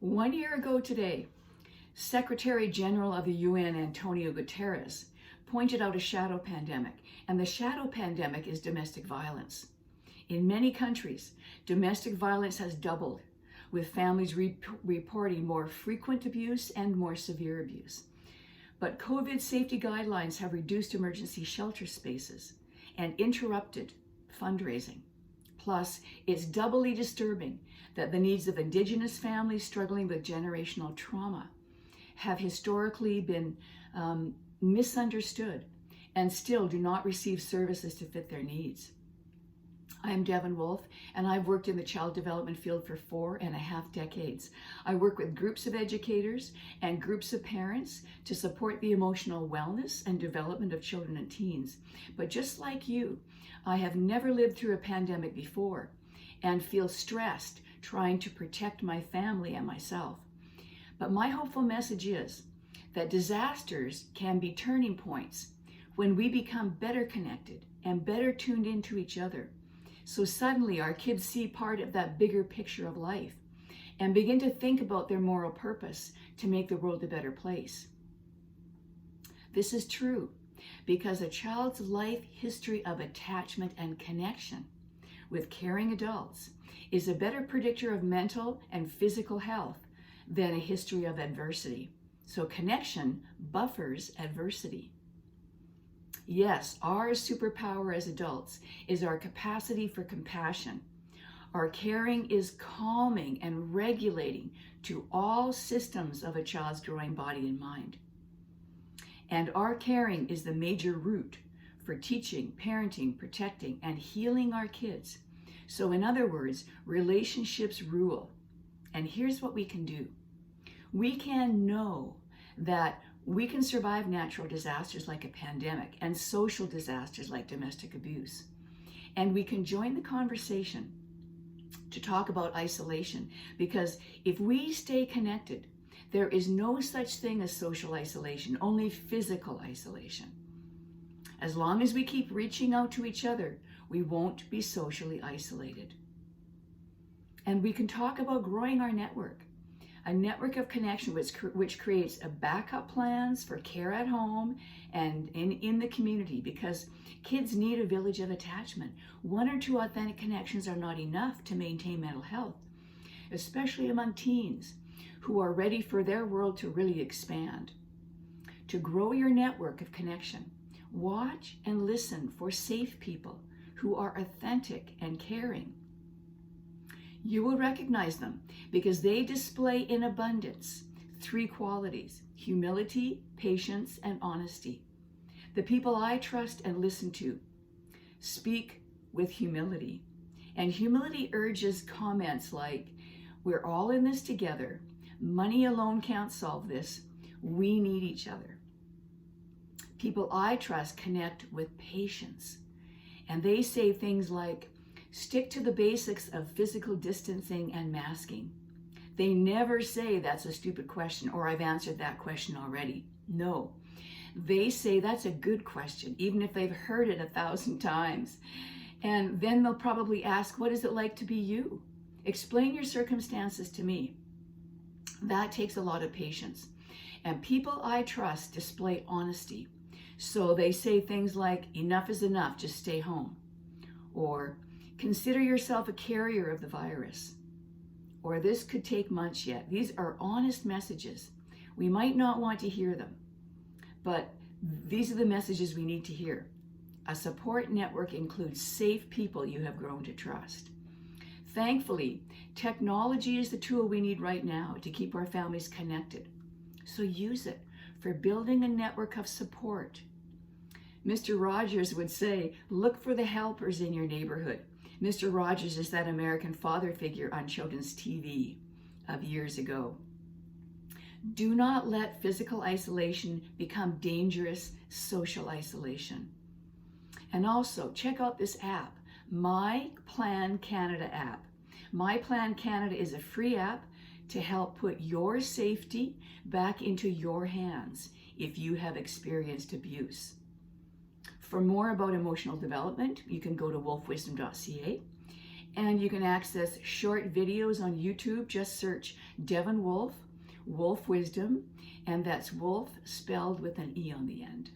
1 year ago today, Secretary General of the UN Antonio Guterres pointed out a shadow pandemic, and the shadow pandemic is domestic violence. In many countries, domestic violence has doubled, with families reporting more frequent abuse and more severe abuse. But COVID safety guidelines have reduced emergency shelter spaces and interrupted fundraising. Plus, it's doubly disturbing that the needs of Indigenous families struggling with generational trauma have historically been misunderstood and still do not receive services to fit their needs. I am Devin Wolfe, and I've worked in the child development field for 4.5 decades. I work with groups of educators and groups of parents to support the emotional wellness and development of children and teens. But just like you, I have never lived through a pandemic before and feel stressed trying to protect my family and myself. But my hopeful message is that disasters can be turning points when we become better connected and better tuned into each other. So suddenly our kids see part of that bigger picture of life and begin to think about their moral purpose to make the world a better place. This is true because a child's life history of attachment and connection with caring adults is a better predictor of mental and physical health than a history of adversity. So connection buffers adversity. Yes, our superpower as adults is our capacity for compassion. Our caring is calming and regulating to all systems of a child's growing body and mind. And our caring is the major route for teaching, parenting, protecting, and healing our kids. So in other words, relationships rule. And here's what we can do. We can know that we can survive natural disasters like a pandemic and social disasters like domestic abuse. And we can join the conversation to talk about isolation, because if we stay connected, there is no such thing as social isolation, only physical isolation. As long as we keep reaching out to each other, we won't be socially isolated. And we can talk about growing our network. A network of connection which creates a backup plans for care at home and in the community, because kids need a village of attachment. 1 or 2 authentic connections are not enough to maintain mental health, especially among teens who are ready for their world to really expand. To grow your network of connection, watch and listen for safe people who are authentic and caring. You will recognize them because they display in abundance 3 qualities: humility, patience, and honesty. The people I trust and listen to speak with humility. And humility urges comments like, "We're all in this together. Money alone can't solve this. We need each other." People I trust connect with patience. And they say things like, "Stick to the basics of physical distancing and masking." They never say that's a stupid question or I've answered that question already. No, they say that's a good question, even if they've heard it 1,000 times. And then they'll probably ask, "What is it like to be you? Explain your circumstances to me." That takes a lot of patience. And people I trust display honesty. So they say things like, "Enough is enough, just stay home." Or, "Consider yourself a carrier of the virus." Or, "This could take months yet." These are honest messages. We might not want to hear them, but these are the messages we need to hear. A support network includes safe people you have grown to trust. Thankfully, technology is the tool we need right now to keep our families connected. So use it for building a network of support. Mr. Rogers would say, "Look for the helpers in your neighborhood." Mr. Rogers is that American father figure on children's TV of years ago. Do not let physical isolation become dangerous social isolation. And also, check out this app, My Plan Canada app. My Plan Canada is a free app to help put your safety back into your hands if you have experienced abuse. For more about emotional development, you can go to WolfeWisdom.ca. And you can access short videos on YouTube. Just search Devon Wolfe, Wolf Wisdom, and that's Wolf spelled with an E on the end.